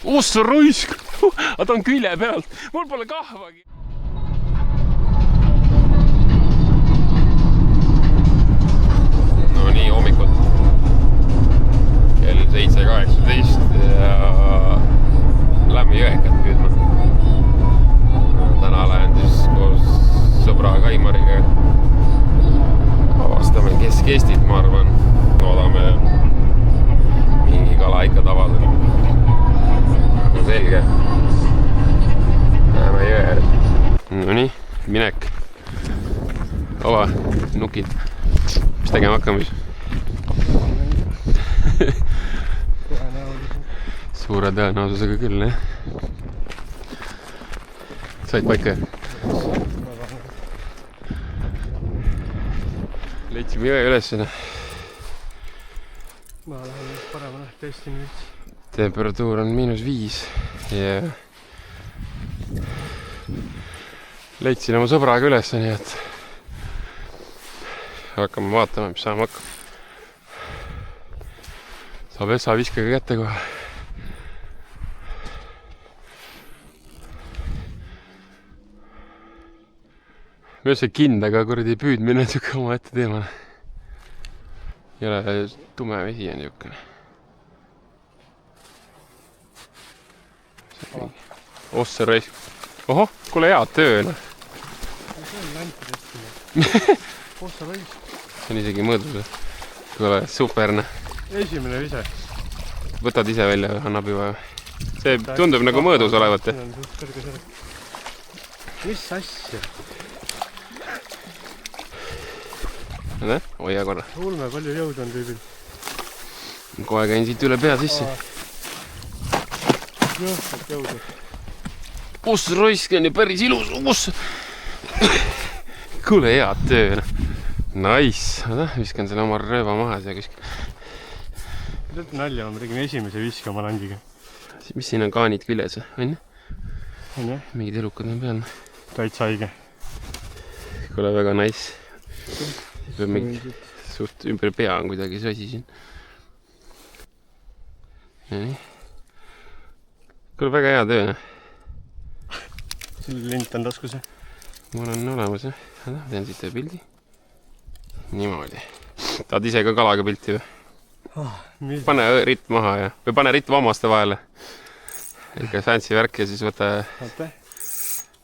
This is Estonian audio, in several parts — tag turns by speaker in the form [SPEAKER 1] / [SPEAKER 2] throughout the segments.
[SPEAKER 1] Ossa raisk! Aga ta on külje pealt. Mul pole kahvagi. No nii, hommikul. Kell 7:18 ja lähme jõekat püüdma. Täna lähen siis koos sõbra Kaimariga. Avastame Kesk-Eestit, ma arvan. Loodame mingi kala ikka tabada. No selge. Läheme jõe ääres. No nii, minek. Ova, nukid. Mis tegema hakkame siis? Suure tõenäosusega küll, jah. Said paika? Leitsime jõe ülesena.
[SPEAKER 2] Ma lähen paremale tõesti nüüd.
[SPEAKER 1] Temperatuur on -5 ja leidsin oma sõbraga üles, nii et hakkame vaatama, mis saama hakkab. Saab Essa viskaga kätte kohe. Myös see kindaga kuradi püüdmine on siuke oma ette teemane. Ei ole tume vesi on niukene. Ossa raisk. Oho, kuule hea tööle.
[SPEAKER 2] See on länti tõstmine. Ossa raisk.
[SPEAKER 1] See on isegi mõõdus. Kuule, superne.
[SPEAKER 2] Esimene vise.
[SPEAKER 1] Võtad ise välja või annab juba. See tundub nagu mõõdus olevat.
[SPEAKER 2] Mis asja?
[SPEAKER 1] Näe, hoia korra.
[SPEAKER 2] Ulme palju jõud on tüübil.
[SPEAKER 1] Kohe käin siit üle pea sisse.
[SPEAKER 2] Jõhvalt jõudu.
[SPEAKER 1] Ossa raisk on ju päris ilus. Ossa. Kuule hea töö. Nice. Viskan selle oma rööba maha siia kuskil.
[SPEAKER 2] Tead nalja, ma tegin esimese viske oma landiga.
[SPEAKER 1] Mis siin on kaanid küljes, on?
[SPEAKER 2] On jah?
[SPEAKER 1] Mingid elukad on peal.
[SPEAKER 2] Täitsa haige.
[SPEAKER 1] Kuule väga nice. Suht ümber pea on kuidagi see asi siin. Nii. Kuule väga hea töö.
[SPEAKER 2] Selle lint on taskus.
[SPEAKER 1] Mul on olemas. Teen siit pildi. Niimoodi. Tahad ise ka kalaga pilti või? Pane ritt maha ja või pane ritt vammaste vahele. Ikka fancy värk ja siis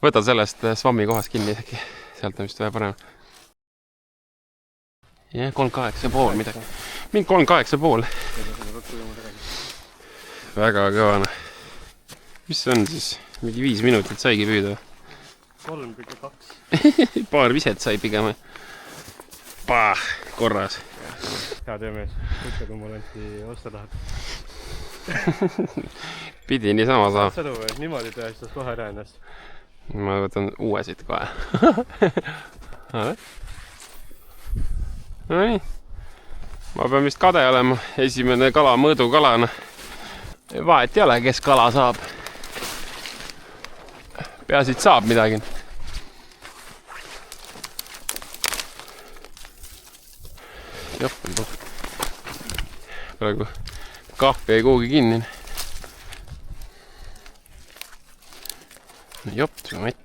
[SPEAKER 1] võta sellest svammi kohast kinni. Sealt on vist vähe parem. Jah, 3,8,5 midagi. Mingi 3,8,5. Väga kõvane. Mis see on siis? Mingi 5 minutit saigi püüda.
[SPEAKER 2] 3,2.
[SPEAKER 1] Paar viset sai pigem. Pah, korras.
[SPEAKER 2] Hea töömees. Ütle, kui mul anti osta tahad.
[SPEAKER 1] Pidi niisama saab.
[SPEAKER 2] Sõdu või? Niimoodi tõestas kohe ära ennast.
[SPEAKER 1] Ma võtan uue siit kohe. No nii. Ma pean vist kade olema. Esimene kala mõõdukalana. Vahet ei ole, kes kala saab. Peasid saab midagi. Jopp. Praegu kahvi ei kuhugi kinni. Jopp, see matt,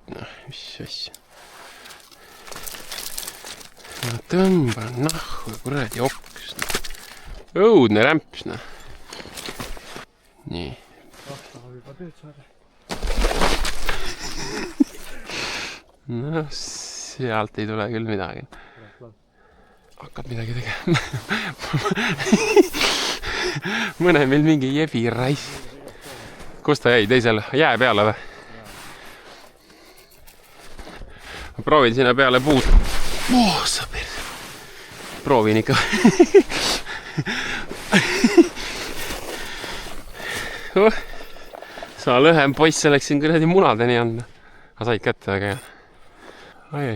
[SPEAKER 1] mis asja. Ma tõmban nahku, kuradi oks. Õudne rämps. Nii.
[SPEAKER 2] Tahab juba tööd saada.
[SPEAKER 1] No, sealt ei tule küll midagi. Hakkad midagi tegema. Mõne meil mingi jebi rais. Kus ta jäi? Teisel jää peale või? Ma proovin sinna peale puud. Sa perse. Proovin ikka. Sa lõhem poiss läksin kuradi munadeni anda. Aga said kätte väga hea. Ai.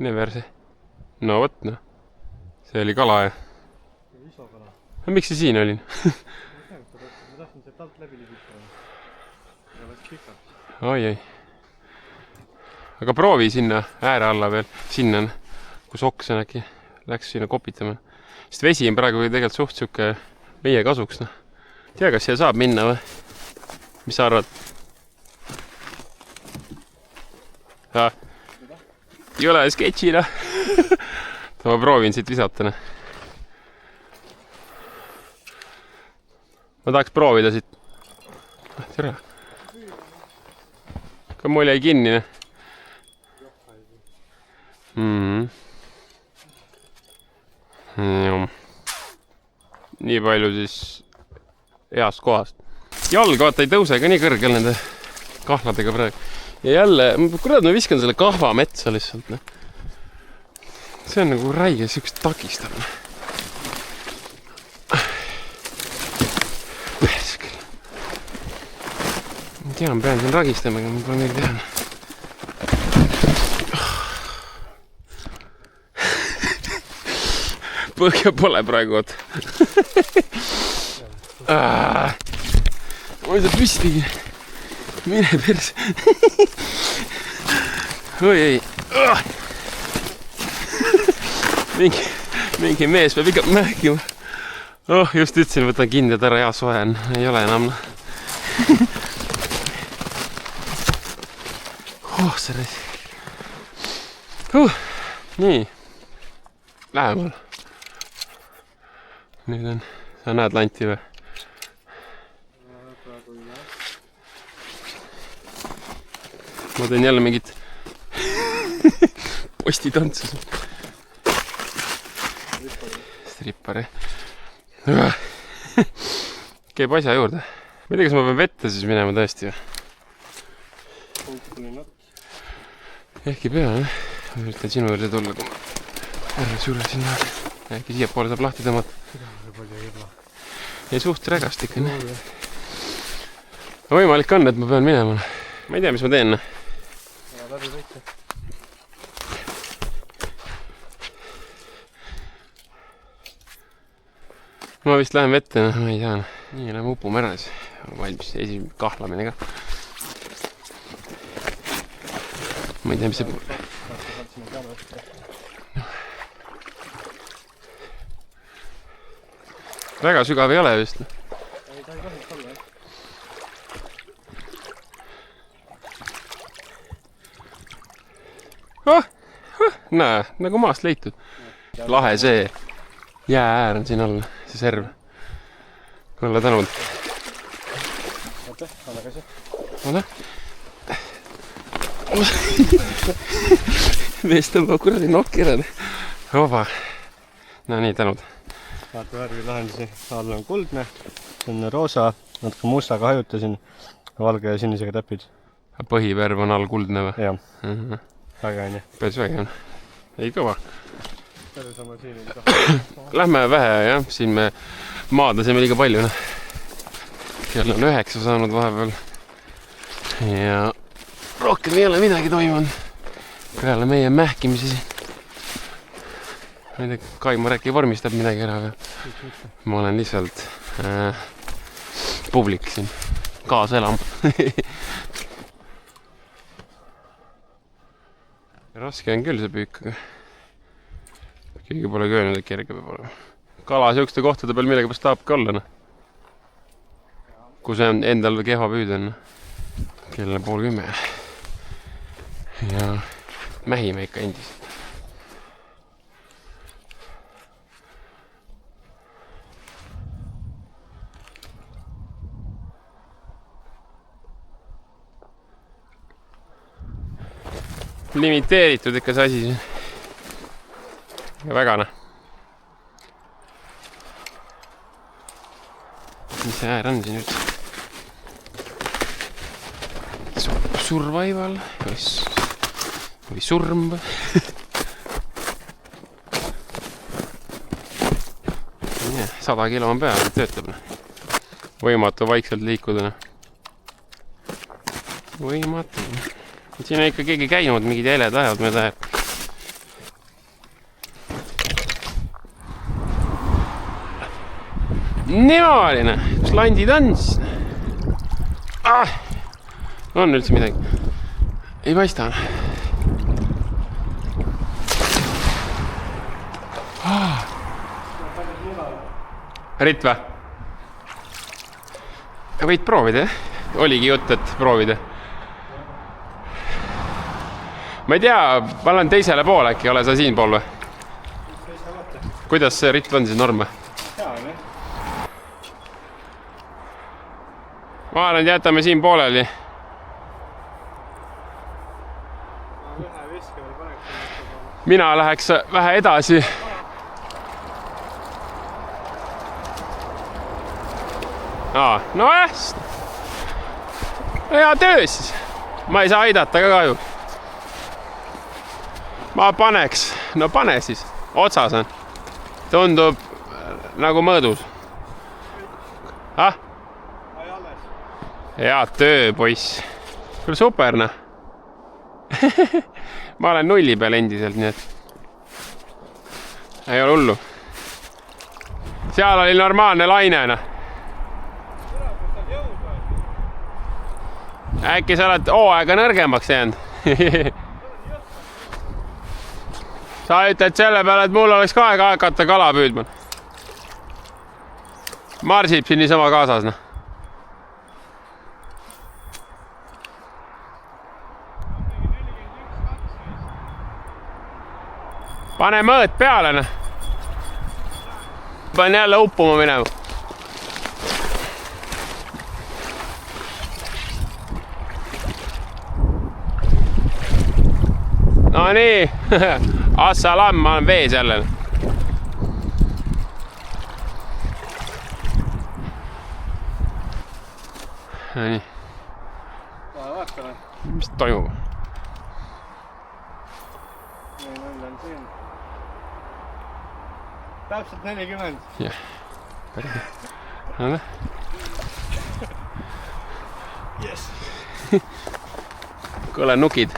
[SPEAKER 1] Never see. No võt, noh. See oli kala ja.
[SPEAKER 2] Iso kala.
[SPEAKER 1] Miks see siin olin?
[SPEAKER 2] Ma tahtsin see talt läbi liigutada. Ja läks pikalt.
[SPEAKER 1] Ai. Aga proovi sinna ääre alla veel. Sinna, kus oks on äkki. Läks sinna kopitama. Sest vesi on praegu tegelikult suht siuke meie kasuks, noh. Tea, kas siia saab minna või? Mis sa arvad? Jõle sketši, noh. Ma proovin siit visata, noh. Ma tahaks proovida siit. Tere. Ka mul jäi kinni, noh. Nii palju siis heast kohast. Jalg vaata ei tõuse ka nii kõrgel nende kahladega praegu. Ja jälle, kurat, ma viskan selle kahva metsa lihtsalt. Ne? See on nagu räige siukest takistab. Ma tean, pean siin ragistama, aga ma pole midagi teha. Põhja pole praegu, oot. Ma ei saa püstigi. Mine perse. Oi ei. Mingi mees peab ikka mähkima. Just ütlesin, võtan kinni, et ära hea soe on. Ei ole enam. See reis. Nii. Lähemal. Nüüd on, sa näed lanti või? Ma teen jälle mingit postitantsu. Strippari. Käib asja juurde. Ma ei tea, kas ma pean vette siis minema tõesti või? Ehk ei pea, jah. Ma üritan sinu juurde tulla, kui ma ära sure sinna. Äkki siia poole saab lahti tõmmata. Ei suht rägast ikka, nii. Võimalik on, et ma pean minema. Ma ei tea, mis ma teen. Ma vist lähen vette, ma ei tea. Nii, lähen upume ära siis. Valmis esimene kahlamine ka. Ma ei tea, mis see... Väga sügav ei ole vist.
[SPEAKER 2] Ei, ta ei kahjuks olla,
[SPEAKER 1] jah. Näe, nagu maast leitud. Lahe see. Jäääär on siin all, see serv. Olla tänud.
[SPEAKER 2] Oota, anna käsi.
[SPEAKER 1] Oota. Mees tõmbab kuradi nokki ära. Oba. No nii, tänud.
[SPEAKER 2] Vaata värvi lahendusi. All on kuldne. See on roosa. Natuke mustaga hajutasin. Valge ja sinisega täpid.
[SPEAKER 1] Põhivärv on all kuldne või?
[SPEAKER 2] Jah. Väga on, jah.
[SPEAKER 1] Päris väge on. Ei kõva.
[SPEAKER 2] Päris oma siin ei taha.
[SPEAKER 1] Lähme vähe, jah. Siin me maadasime liiga palju. Kell on 9 saanud vahepeal. Ja rohkem ei ole midagi toimunud. Peale meie mähkimisi siin. Ma ei tea, Kaimar äkki vormistab midagi ära või? Ma olen lihtsalt publik siin. Kaasa elama. Raske on küll see püük, aga keegi pole öelnud, et kerge peab olema. Kala siukeste kohtade peal millega pärast tahabki olla. Kui see on endal kehva püüda on. Kell 9:30. Ja mähime ikka endiselt. Limiteeritud ikka see asi siin. Ja väga noh. Mis see äär on siin üldse? Survival või surm või? 100 kilo on peal, töötab. Võimatu vaikselt liikuda. Võimatu. Siin on ikka keegi käinud, mingid heled ajad mööda jääb. Niimoodi, kus landid on siis? On üldse midagi? Ei paista. Ritt või? võid proovida, jah? Oligi jutt, et proovida. Ma ei tea, ma olen teisele poole äkki, ole sa siin pool või? Kuidas see ritt on siis norm? Ma arvan, et jätame siin pooleli. Mina läheks vähe edasi. No hea töö siis. Ma ei saa aidata ka kahju. Ma paneks. No pane siis. Otsas on. Tundub nagu mõõdus. Hea töö, poiss. Küll superna. Ma olen nulli peal endiselt, nii et ei ole hullu. Seal oli normaalne lainena. Äkki sa oled hooaega nõrgemaks jäänud. Sa ütled selle peale, et mul oleks ka aega hakata kala püüdma. Marsib siin niisama kaasas. No. Pane mõõt peale. Panen jälle uppuma minema. No nii, assalam, ma olen vees jälle. No nii.
[SPEAKER 2] Vaatame.
[SPEAKER 1] Mis toimub?
[SPEAKER 2] Täpselt 40.
[SPEAKER 1] Jah. Päris.
[SPEAKER 2] Yes.
[SPEAKER 1] Kõle nukid.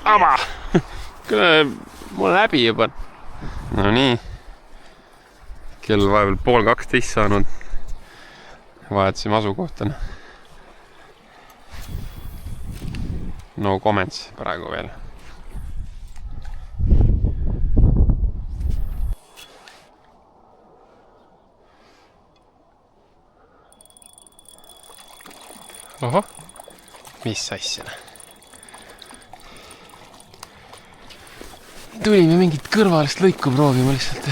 [SPEAKER 1] Aba! Kõle, mul on häbi juba. No nii. Kell vahepeal 11:30 saanud. Vahetasime asukohtana. No comments praegu veel. Oho, mis asjana? Tulime mingit kõrvalist lõiku proovima lihtsalt.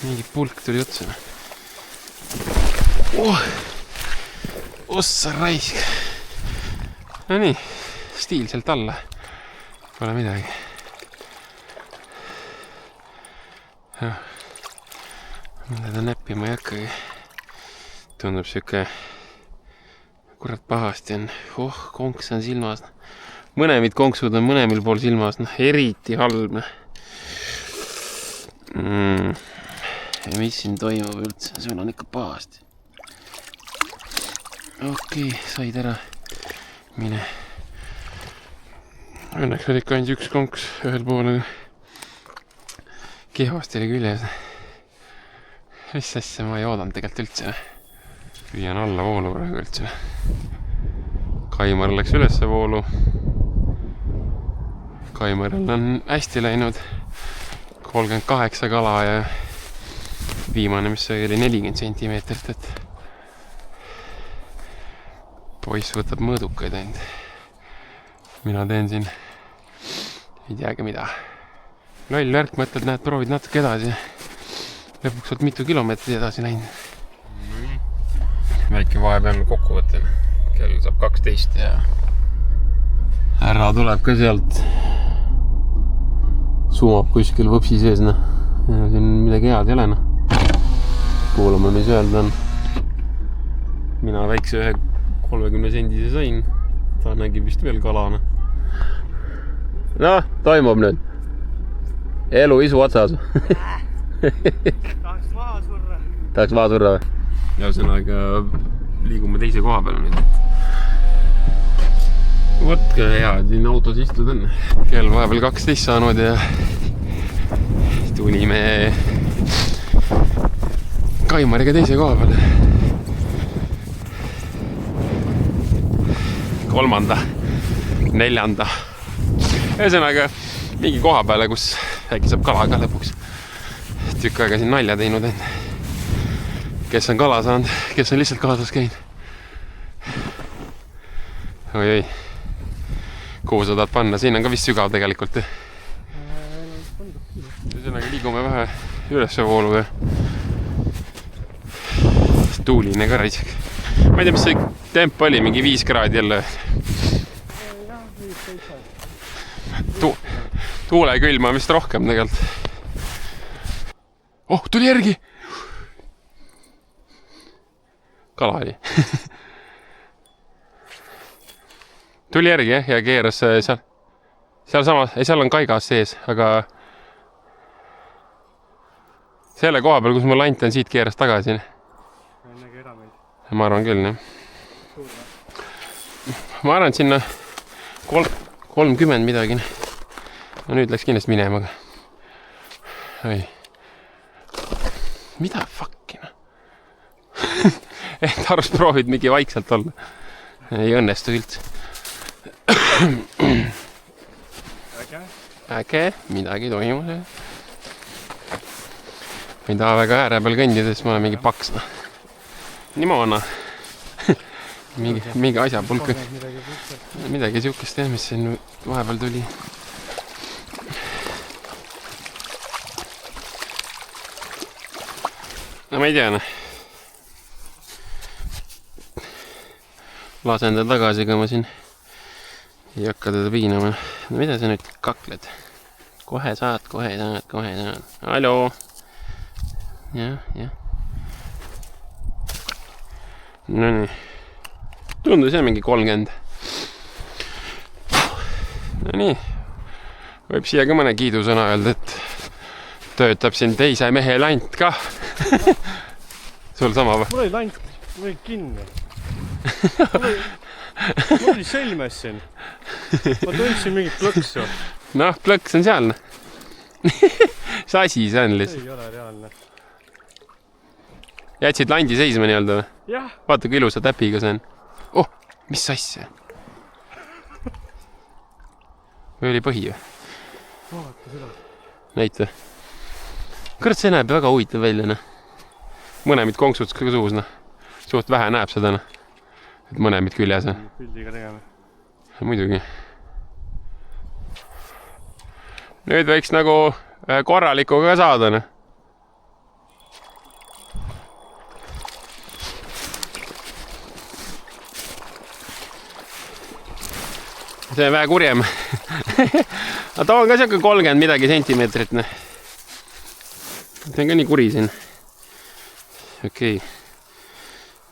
[SPEAKER 1] Mingi pulk tuli otsa. Ossa raisk. No nii, stiilselt alla. Pole midagi. Mida näppima ei hakkagi. Tundub siuke kurat pahasti on. Konks on silmas. Mõnemid konksud on mõnemil pool silmas. Eriti halb. Ja mis siin toimub üldse? Sul on ikka pahasti. Okei, said ära. Mine. Õnneks oli ikka ainult üks konks ühel pool. Kehvasti oli küljes. Mis asja ma ei oodanud tegelikult üldse. Püüan alla voolu praegu üldse. Kaimar läks ülesse voolu. Kaimaril on hästi läinud. 38 kala ja viimane, mis oli 40 sentimeetrit. Et poiss võtab mõõdukaid ainult. Mina teen siin ei teagi mida. Loll värk, mõtled, näed, proovid natuke edasi. Lõpuks oot mitu kilomeetrit edasi läinud. Väike vahepealne kokkuvõte. Kell saab 12 ja härra tuleb ka sealt. Sumab kuskil võpsi sees. Siin midagi head ei ole. Kuulame, mis öelda on. Mina väikse ühe 30 sendise sain. Ta nägi vist veel kalana. Noh, toimub nüüd. Elu isu otsas.
[SPEAKER 2] Tahaks maha surra.
[SPEAKER 1] Tahaks maha surra või? Ja ühesõnaga liigume teise koha peale nüüd. Võtke hea, siin autos istud on. Kell vahepeal 12 saanud ja tulime Kaimariga teise koha peale. 3., 4. Ühesõnaga mingi koha peale, kus äkki saab kala ka lõpuks. Tükk aega siin nalja teinud. kes on kala saanud, kes on lihtsalt kaasas käinud. Oi-oi. Kuhu sa tahad panna? Siin on ka vist sügav tegelikult. Ühesõnaga liigume vähe ülesvooluga. Tuuline ka raisik. Ma ei tea, mis see temp oli, mingi 5 kraadi jälle. Tuulekülma vist rohkem tegelikult. Oh, tuli järgi! Kala oli. Tuli järgi jah, ja keeras seal. Seal on kaigas sees, aga selle koha peal, kus mul lant on, siit keeras tagasi. Ma arvan küll, jah. Ma arvan, et sinna 30 midagi. No nüüd läks kindlasti minema. Oi. Mida fuckina? Et arvus proovid mingi vaikselt olla. Ei õnnestu üldse. Äge, midagi toimus. Ma ei taha väga ääre peal kõndida, sest ma olen mingi paks. Nii maana. Mingi asja pulk. Midagi siukest jah, mis siin vahepeal tuli. No ma ei tea. Lasen ta tagasi, kui ma siin ei hakka teda piinama. No mida sa nüüd kakled? Kohe saad. Hallo. Jah. No nii. Tundus jah mingi 30. No nii. Võib siia ka mõne kiidusõna öelda, et töötab siin teise mehe lant ka. Sul sama või?
[SPEAKER 2] Mul oli lant, mul oli kinni. Mul oli selmes siin. Ma tundsin mingit plõksu.
[SPEAKER 1] Noh, plõks on seal. See asi see on lihtsalt.
[SPEAKER 2] Ei ole reaalne.
[SPEAKER 1] Jätsid landi seisma nii-öelda või?
[SPEAKER 2] Jah.
[SPEAKER 1] Vaata, kui ilusa täpiga see on. Oh, mis asja? Või oli põhi või?
[SPEAKER 2] Vaata seda.
[SPEAKER 1] Näit või? Kõrd, see näeb väga huvitav välja, noh. Mõnemid konksud ka suus, noh. Suht vähe näeb seda, noh. Et mõnemid küljes, noh.
[SPEAKER 2] Pildiga tegema.
[SPEAKER 1] Muidugi. Nüüd võiks nagu korralikuga ka saada, noh. See on vähe kurjem. Aga ta on ka siuke 30 midagi sentimeetrit. See on ka nii kuri siin. Okei.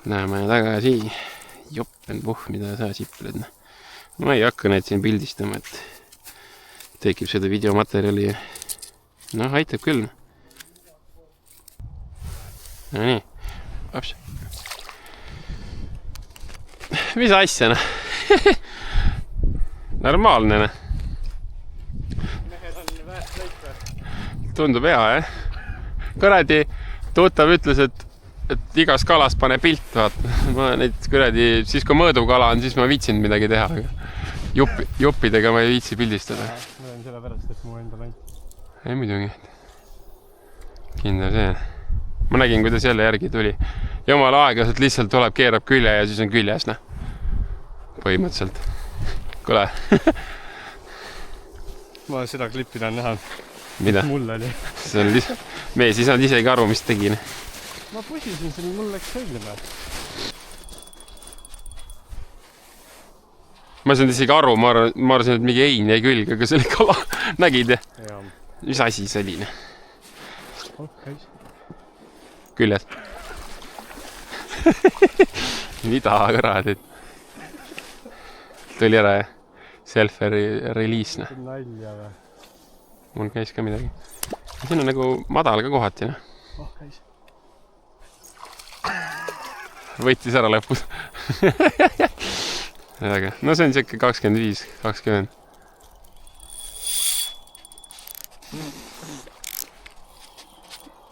[SPEAKER 1] Läheme tagasi. Joppenpuh, mida sa sipled. Ma ei hakka neid siin pildistama, et tekib seda videomaterjali. No, aitab küll. No nii. Ops. Mis asja, noh? Normaalne, ne? Tundub hea, jah? Kuradi tuttav ütles, et igas kalas pane pilt, vaat. Ma neid kuradi, siis kui mõõduv kala on, siis ma viitsin midagi teha. Juppidega ma ei viitsi pildistada.
[SPEAKER 2] Ma olen selle pärast, et mu enda lant.
[SPEAKER 1] Ei muidugi. Kindel see. Ma nägin, kuidas jälle järgi tuli. Jumala aeglaselt lihtsalt tuleb, keerab külje ja siis on küljes, noh. Põhimõtteliselt. Kule.
[SPEAKER 2] Ma seda klippi tahan näha.
[SPEAKER 1] Mida?
[SPEAKER 2] Mul oli.
[SPEAKER 1] See on lihtsalt... Mees ei saanud isegi aru, mis tegin.
[SPEAKER 2] Ma pusisin siin, mul läks selline.
[SPEAKER 1] Ma sain isegi aru, ma arvasin, et mingi ein jäi külge, aga see oli kala. Nägid?
[SPEAKER 2] Jaa.
[SPEAKER 1] Mis asi see oli?
[SPEAKER 2] Okay.
[SPEAKER 1] Küljes. Mida kõradid? Tuli ära, jah? Self-release, noh.
[SPEAKER 2] Nalja või?
[SPEAKER 1] Mul käis ka midagi. Siin on nagu madal ka kohati, noh.
[SPEAKER 2] Oh, käis.
[SPEAKER 1] Võttis ära lõpus. No see on siuke 25, 20.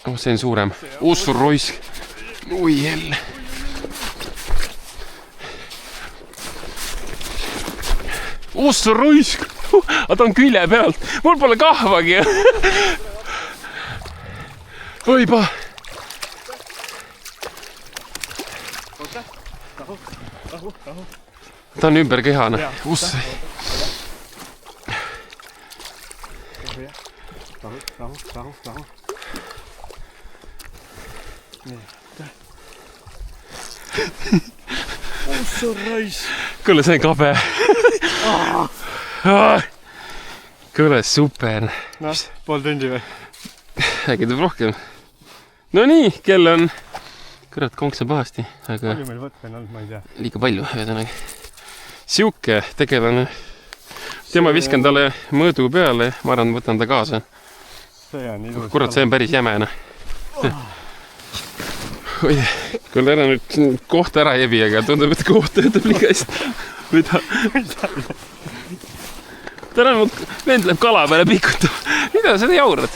[SPEAKER 1] Oh, see on suurem. Ussur roisk. Ui, jälle. Ussur roisk. Aga ta on külje pealt. Mul pole kahvagi. Ta on ümber kehane. Uss.
[SPEAKER 2] Rahu. Nii. Ossa rais.
[SPEAKER 1] Kuule, see on kabe. Kuule, super.
[SPEAKER 2] Noh, pool tundi või?
[SPEAKER 1] Äkki tuleb rohkem. No nii, kell on... Kurat, konks on pahasti, aga...
[SPEAKER 2] Palju meil võtta on olnud, ma ei tea.
[SPEAKER 1] Liiga palju, ühesõnaga. Siuke tegelane. Tema viskan talle mõõdu peale, ma arvan, võtan ta kaasa.
[SPEAKER 2] See on ilus.
[SPEAKER 1] Kurat, see on päris jämene. Oi, kuule ära nüüd kohta ära jebi, aga tundub, et koht töötab liiga hästi. Mida? Täna vend läheb kala peale pikutab. Mida sa jaurad?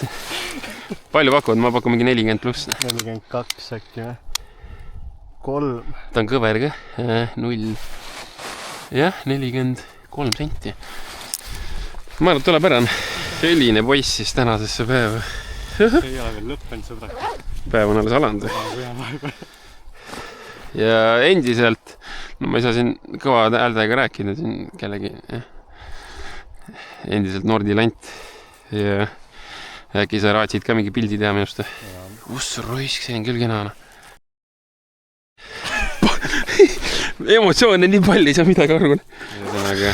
[SPEAKER 1] Palju pakud? Ma pakun mingi 40 pluss.
[SPEAKER 2] 42 äkki või? 3.
[SPEAKER 1] Ta on kõver ka. 0. Jah, 43 senti. Ma arvan, et tuleb ära. Selline poiss siis tänasesse päeva.
[SPEAKER 2] See ei ole veel lõppenud, sõbrak.
[SPEAKER 1] Päev on alles alanud. Ja endiselt, no ma ei saa siin kõva hääldega rääkida siin kellegi. Endiselt Nordi lant. Ja äkki sa raatsid ka mingi pildi teha minust. Uss roisk, see on küll kena. Emotsioone nii palju, ei saa midagi aru. Aga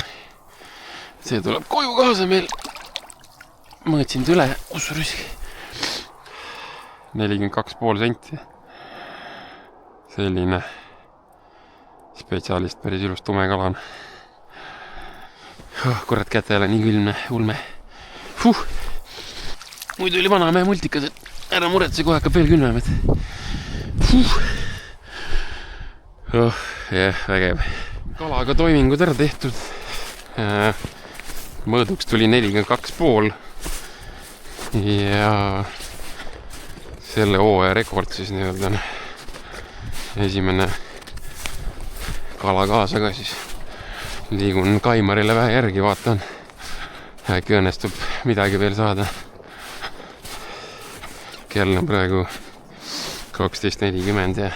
[SPEAKER 1] see tuleb koju kaasa meil. Mõõtsin üle. Uss roisk. 42,5 senti. Selline spetsiaalist päris ilus tumekalane. Kurat, käte jälle nii külmne, ulme. Muidu oli vanamehe multikas, et ära muretse, kohe hakkab veel külmem. Jah, vägev. Kalaga toimingud ära tehtud. Mõõduks tuli 42,5. Ja selle hooaja rekord siis nii-öelda on esimene kala kaasa ka siis. Liigun Kaimarile vähe järgi, vaatan. Äkki õnnestub midagi veel saada. Kell on praegu 12:40 ja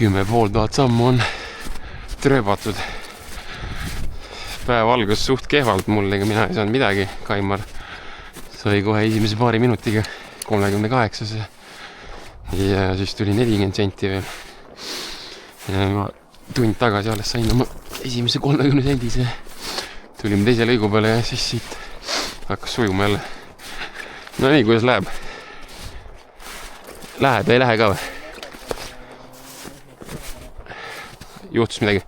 [SPEAKER 1] 10 500 sammu on trööbatud. Päev algus suht kehvalt mul, ega mina ei saanud midagi. Kaimar sai kohe esimese paari minutiga 38. Ja siis tuli 40 senti veel. Ja ma tund tagasi alles sain oma esimese 30 sendise. Tulime teise lõigu peale ja siis siit hakkas sujuma jälle. No nii, kuidas läheb? Läheb ja ei lähe ka või? Juhtus midagi?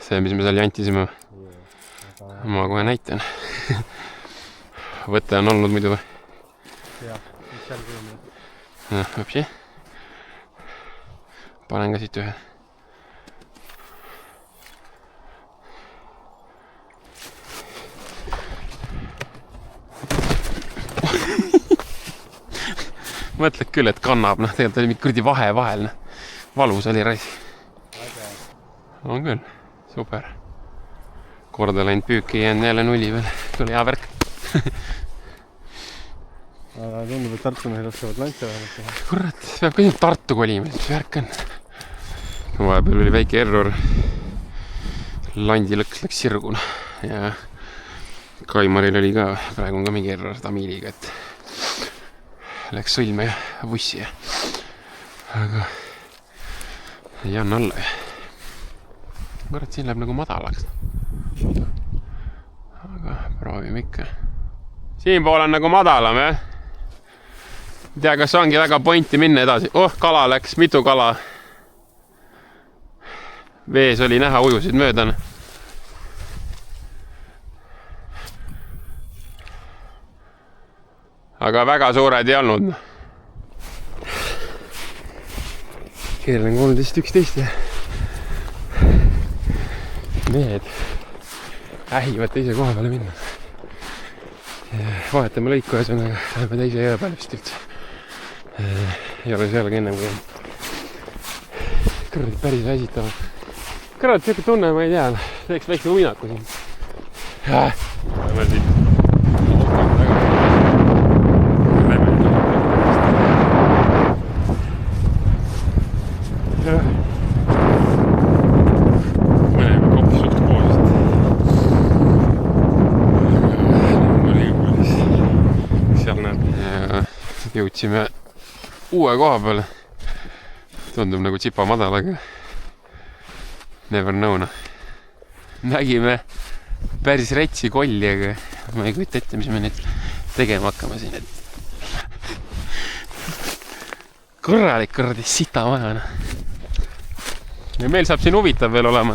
[SPEAKER 1] See, mis me seal jantisime. Ma kohe näitan. Võte on olnud muidu või?
[SPEAKER 2] Jah, mis seal küll.
[SPEAKER 1] Võpsi. Panen ka siit ühe. Mõtled küll, et kannab, noh, tegelikult oli mingi kurdi vahe vahel, noh. Valus oli rais. On küll, super. Korda läinud püüki jäänud jälle nulli veel. Tuli hea värk.
[SPEAKER 2] Aga tundub, et Tartu mehed oskavad lantse vähemalt.
[SPEAKER 1] Kurat, peab ka nüüd Tartu kolima, mis värk on. Vahepeal oli väike error. Landilõks läks sirguna. Ja Kaimaril oli ka, praegu on ka mingi error Tamiiliga, et läks sõlme ja vussi. Aga ei anna alla. Kurat, siin läheb nagu madalaks. Aga proovime ikka. Siinpool on nagu madalam, jah? Ei tea, kas ongi väga pointi minna edasi. Kala läks, mitu kala. Vees oli näha, ujusid mööda. Aga väga suured ei olnud. Kell on 13:11 ja mehed ähivad teise koha peale minna. Vahetame lõiku ja sõnaga läheme teise jõe peale vist üldse. Ei ole seal ka ennem kui kõrdi päris väsitavad. Kõrvad siuke tunne, ma ei tea, teeks väikse uinaku siin. Lähme siit. Jõudsime uue koha peale. Tundub nagu tsipa madal, aga never know, noh. Nägime päris retsi kolli, aga ma ei kujuta ette, mis me nüüd tegema hakkame siin. Korralik kuradi sita maja, noh. Ja meil saab siin huvitav veel olema.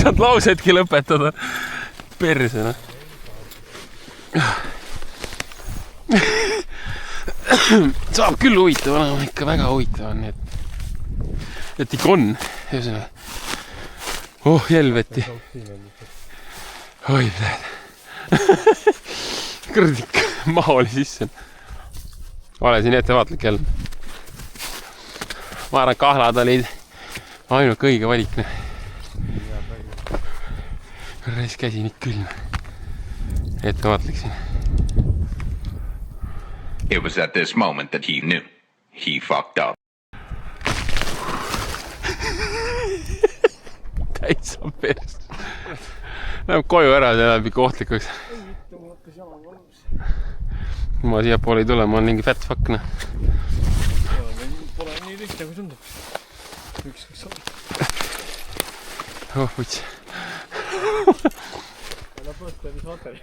[SPEAKER 1] Saad lausetki lõpetada. Perse, noh. Saab küll huvitav olema, ikka väga huvitav on, et ikka on. Oh, jelveti. Oi, lähed. Kõrdik, maha oli sisse. Ole siin ettevaatlik jälle. Ma arvan, kahlad olid ainult õige valik. Kõrres käsi nüüd küll. Ettevaatlik siin.
[SPEAKER 3] It was at this moment that he knew. He fucked up.
[SPEAKER 1] Täitsa perst. Läheb koju ära, see läheb ikka ohtlikuks. Ma siia poole ei tule, ma olen mingi fat fuck, noh.
[SPEAKER 2] Pole nii lihtne kui tundub. Üks saab.
[SPEAKER 1] Oh, võts.
[SPEAKER 2] Ära põõsta, mis vaateri.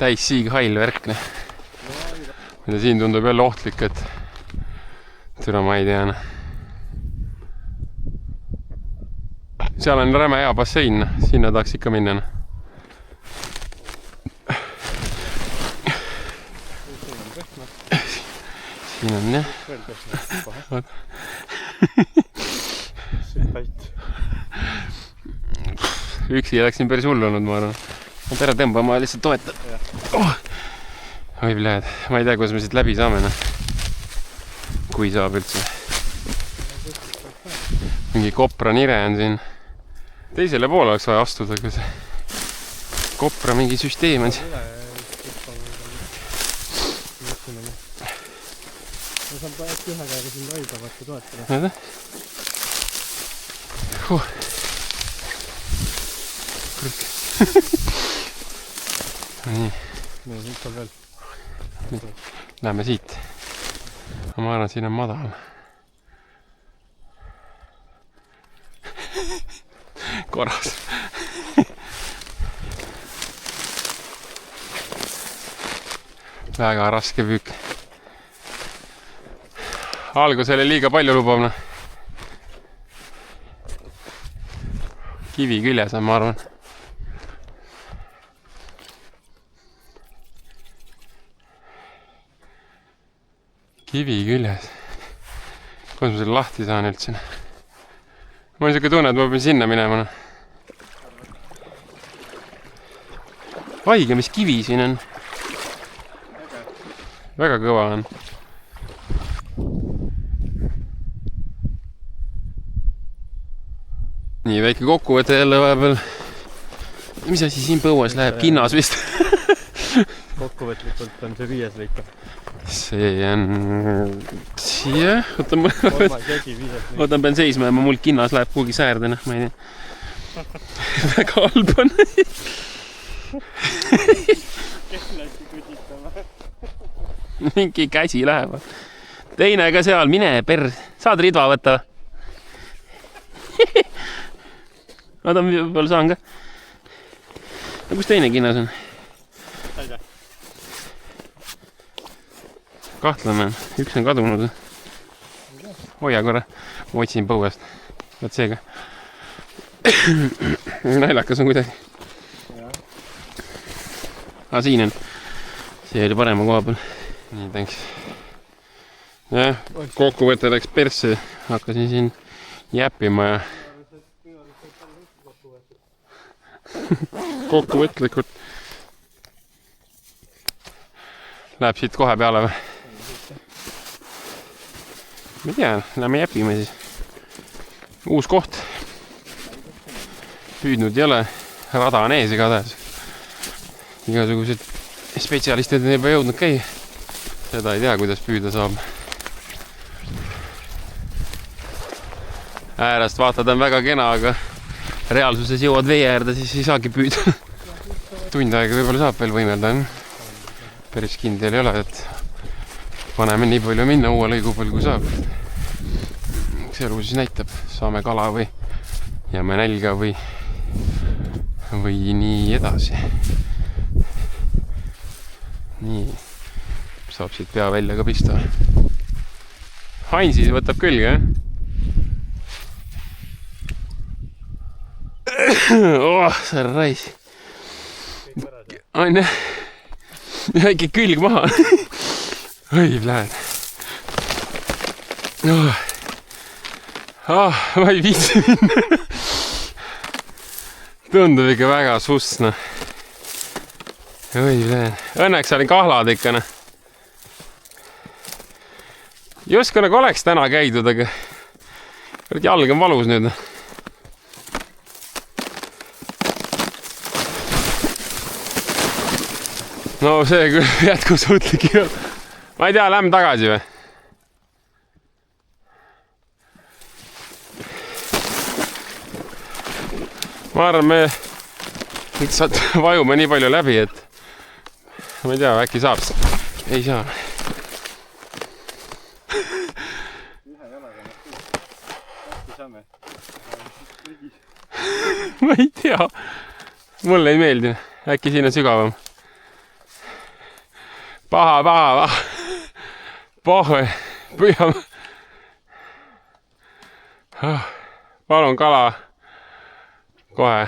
[SPEAKER 1] Täis siig hail värk, noh. Ja siin tundub jälle ohtlik, et türa ma ei tea, noh. Seal on räme hea bassein, sinna tahaks ikka minna, noh. Siin on, jah. Üksi läksin päris hullu olnud, ma arvan. Tere tõmba, ma lihtsalt toetan. Oh! Oi, lähed. Ma ei tea, kuidas me siit läbi saame, noh. Kui saab üldse. Mingi kopra nire on siin. Teisele poole oleks vaja astuda, kui see kopra mingi süsteem on siin.
[SPEAKER 2] Ma saan äkki ühe käega siin laida vaata toetada.
[SPEAKER 1] Näed? Nii.
[SPEAKER 2] Nii, siit on veel.
[SPEAKER 1] Läheme siit. Ma arvan, siin on madal. Korras. Väga raske püük. Algus oli liiga palju lubavne. Kivi küljes on, ma arvan. Kivi küljes. Kuidas ma selle lahti saan üldse? Ma olen siuke tunne, et ma pean sinna minema. Haige, mis kivi siin on. Väga kõva on. Nii, väike kokkuvõte jälle vahepeal. Mis asi siin põues läheb? Kinnas vist.
[SPEAKER 2] Kokkuvõtlikult on see 5. lõika.
[SPEAKER 1] See on siia. Ootan, pean seisma ja mul kinnas läheb kuhugi säärde, noh, ma ei tea. Väga halb on.
[SPEAKER 2] Kes läti küsitama?
[SPEAKER 1] Mingi käsi läheb. Teine ka seal, mine per. Saad ridva võtta? Oota, võib-olla saan ka. Ja kus teine kinnas on? Kahtleme, üks on kadunud. Hoia korra, ma otsin põuest. Vaat seega. Naljakas on kuidagi. Siin on. See oli parema koha peal. Nii, thanks. Jah, kokkuvõte läks persse. Hakkasin siin jäppima ja kokkuvõtlikult läheb siit kohe peale või? Ma ei tea, lähme jäpime siis. Uus koht. Püüdnud ei ole. Rada on ees igatahes. Igasugused spetsialistid on juba jõudnud käia. Seda ei tea, kuidas püüda saab. äärest vaatad on väga kena, aga reaalsuses jõuad vee äärde, siis ei saagi püüda. Tund aega võib-olla saab veel võimelda. Päris kindel ei ole, et paneme nii palju minna uue lõigu peal, kui saab. Eks elu siis näitab, saame kala või jääme nälga või nii edasi. Nii, saab siit pea välja ka pista. Hain siis võtab külge, see rais. On jah. Väike külg maha. Oi, lähen. Ma ei viitsi minna. Tundub ikka väga sussna. Oi, lähen. Õnneks olin kahlad ikka. Justkui nagu oleks täna käidud, aga jalg on valus nüüd. No see küll jätkusuutlik ei ole. Ma ei tea, lähme tagasi või? Ma arvan, me lihtsalt vajume nii palju läbi, et ma ei tea, äkki saab. Ei saa. Ma ei tea. Mulle ei meeldi. Äkki siin on sügavam. Paha. Püüame. Palun kala. Kohe.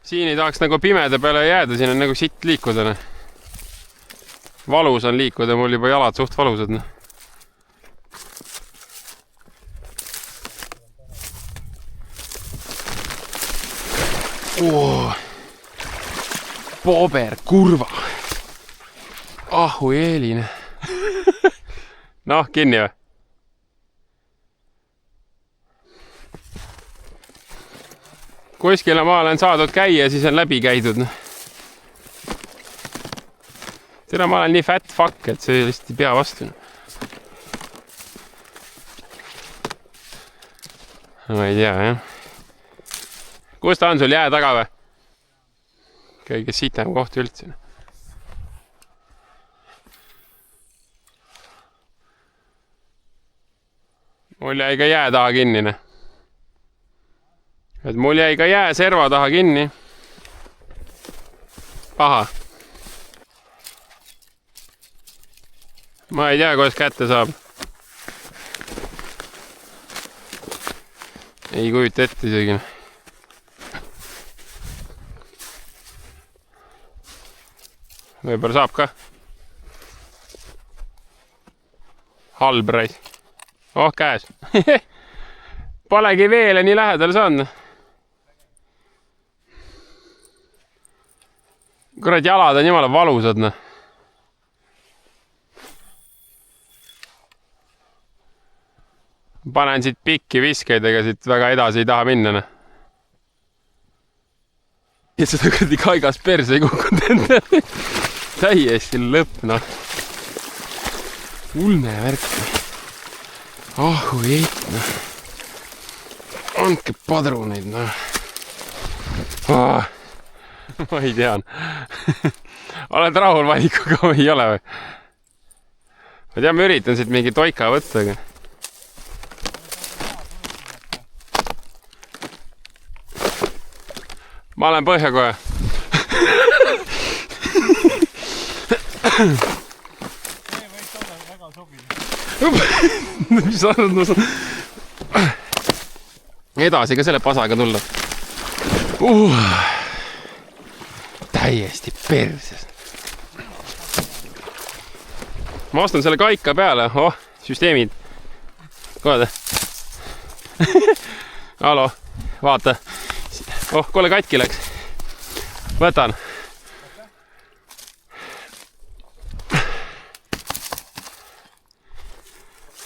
[SPEAKER 1] Siin ei tahaks nagu pimeda peale jääda, siin on nagu sitt liikuda. Valus on liikuda, mul juba jalad suht valusad. Pober kurva. Ahu eeline. Noh, kinni või? Kuskile ma olen saadud käia, siis on läbi käidud. Täna ma olen nii fat fuck, et see lihtsalt ei pea vastu. Ma ei tea, jah. Kus ta on sul jää taga või? Kõige sitem koht üldse. Mul jäi ka jää taha kinni. Et mul jäi ka jää serva taha kinni. Paha. Ma ei tea, kuidas kätte saab. Ei kujuta ette isegi. Võib-olla saab ka. Halb rais. Oh, käes. Polegi veele nii lähedal saanud. Kurat, jalad on jumala valusad. Panen siit pikki viskeid, ega siit väga edasi ei taha minna. Ja seda kõrdi kaigas perse ei kukkunud endale. Täiesti lõpp, Ulme värk. Ahu eit, Andke padruneid, Ma ei tean. Oled rahul valikuga või ei ole või? Ma tean, ma üritan siit mingi toika võtta, aga... Ma olen põhja kohe.
[SPEAKER 2] See võiks olla väga sobiv.
[SPEAKER 1] Mis arvad, ma saan... Edasi ka selle pasaga tulla. Täiesti perses. Ma astun selle kaika peale. Oh, süsteemid. Kohe. Halo, vaata. Oh, kolle katki läks. Võtan.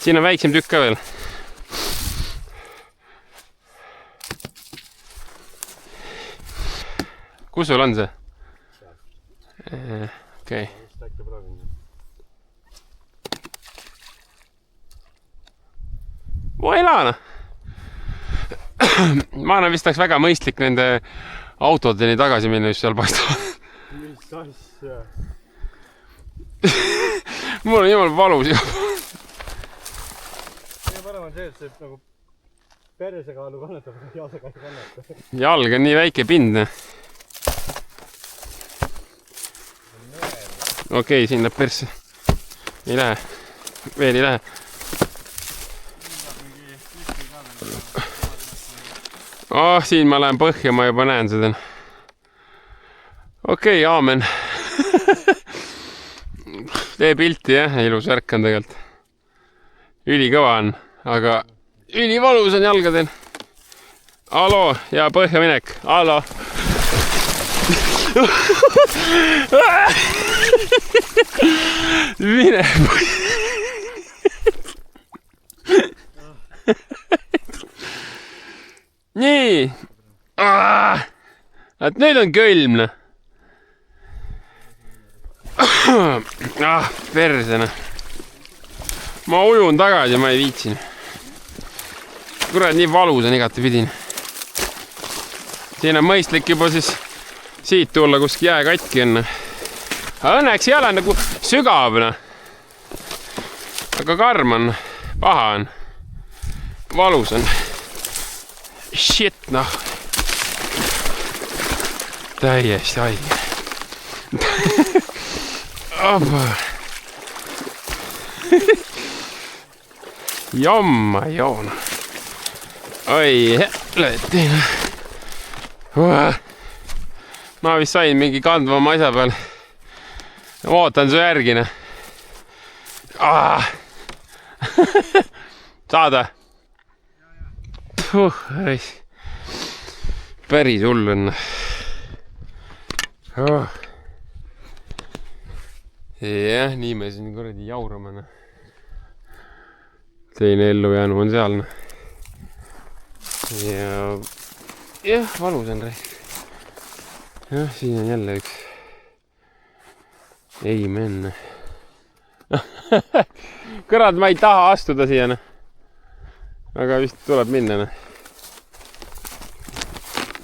[SPEAKER 1] Siin on väiksem tükk ka veel. Kus sul on see? Okei. Voi elana. ma arvan, vist oleks väga mõistlik nende autodeni tagasi minna, just seal paistavad.
[SPEAKER 2] Mis asja?
[SPEAKER 1] Mul on jumal valus juba.
[SPEAKER 2] Kõige parem on see, et see nagu peresekaalu kannatab, jalga ei kannata.
[SPEAKER 1] Jalg on nii väike pind. Okei, siin läheb persse. Ei lähe. Veel ei lähe. Siin ma lähen põhja, ma juba näen seda. Okei, aamen. Tee pilti, jah, ilus värk on tegelikult. Ülikõva on, aga ülivalus on jalgadel. Alo, ja põhja minek. Alo. Mine. Nii. Et nüüd on kõlm. Persena. Ma ujun tagasi, ma ei viitsin. Kurat, nii valus on igati pidin. Siin on mõistlik juba siis siit tulla, kuski jää katki on. Õnneks ei ole nagu sügav. Aga karm on, paha on. Valus on. Shit, noh. Täiesti haige. Jomma joon. Oi, lõetina. Ma vist sain mingi kandvama asja peal. Ootan su järgine. Saada? Päris hull on. Jah, nii me siin kuradi jaurame. Teine ellujäänu on seal. Jah, valus on reik. Jah, siin on jälle üks. Ei menne. Kõrad, ma ei taha astuda siia. Aga vist tuleb minna.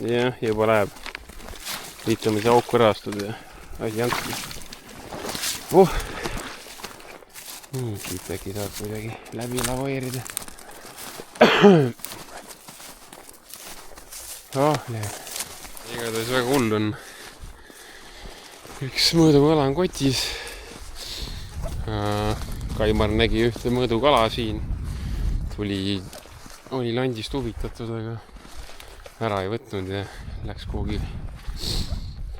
[SPEAKER 1] Jah, juba läheb. Liitame see auku ära astuda ja asi jantki. Nii, siit äkki saab kuidagi läbi lavoeerida. Igatahes väga hull on. Üks mõõdukala on kotis. Kaimar nägi ühte mõõdukala siin. Oli landist huvitatud, aga ära ei võtnud ja läks kuhugi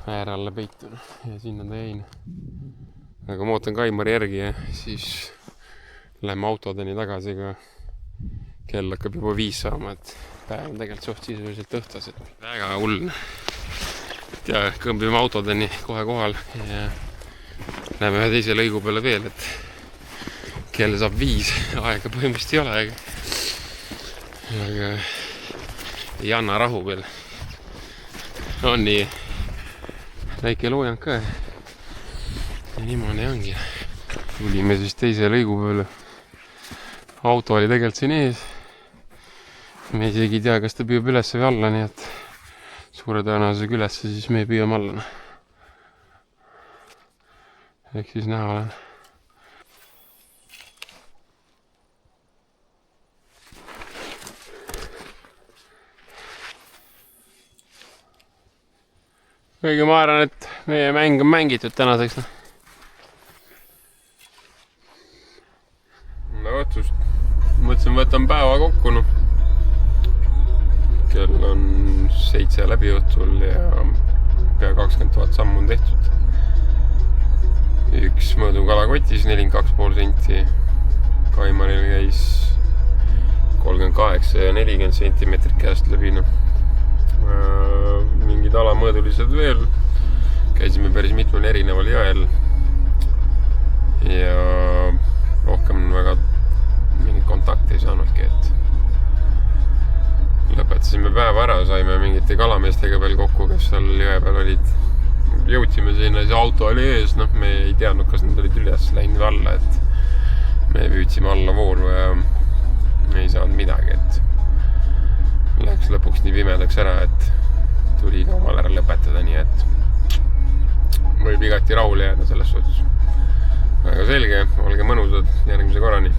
[SPEAKER 1] ääre alla peituna ja sinna ta jäin. Aga ma ootan Kaimari järgi ja siis läheme autodeni tagasi, aga kell hakkab juba 5 saama, et päev on tegelikult suht sisuliselt õhtas, et väga hull. Ja kõmbime autodeni kohe kohal ja läheme ühe teise lõigu peale veel, et kell saab 5, aega põhimõtteliselt ei ole, aga ei anna rahu veel. On nii väike loojang ka. Ja niimoodi ongi. Tulime siis teise lõigu peale. Auto oli tegelikult siin ees. Me isegi ei tea, kas ta püüab üles või alla, nii et suure tõenäosusega üles, siis me püüame alla. Ehk siis näha olen. Kõige ma arvan, et meie mäng on mängitud tänaseks. No otsust. Mõtlesin, võtan päeva kokku. Kell on 7 läbi õhtul ja pea 20 000 sammu on tehtud. Üks mõõdukala kotis, 42,5 senti. Kaimaril käis 38 ja 40 sentimeetrit käest läbi. Mingid alamõõdulised veel. Käisime päris mitmel erineval jõel. Ja rohkem väga mingit kontakti ei saanudki, et lõpetasime päeva ära, saime mingite kalameestega veel kokku, kes seal jõe peal olid. Jõudsime sinna, see auto oli ees, me ei teadnud, kas nad olid üles läinud alla, et me püüdsime alla voolu ja me ei saanud midagi, et lõpuks nii pimedaks ära, et tuli ka omal ära lõpetada, nii et võib igati rahule jääda selles suhtes. Väga selge, olge mõnusad järgmise korrani.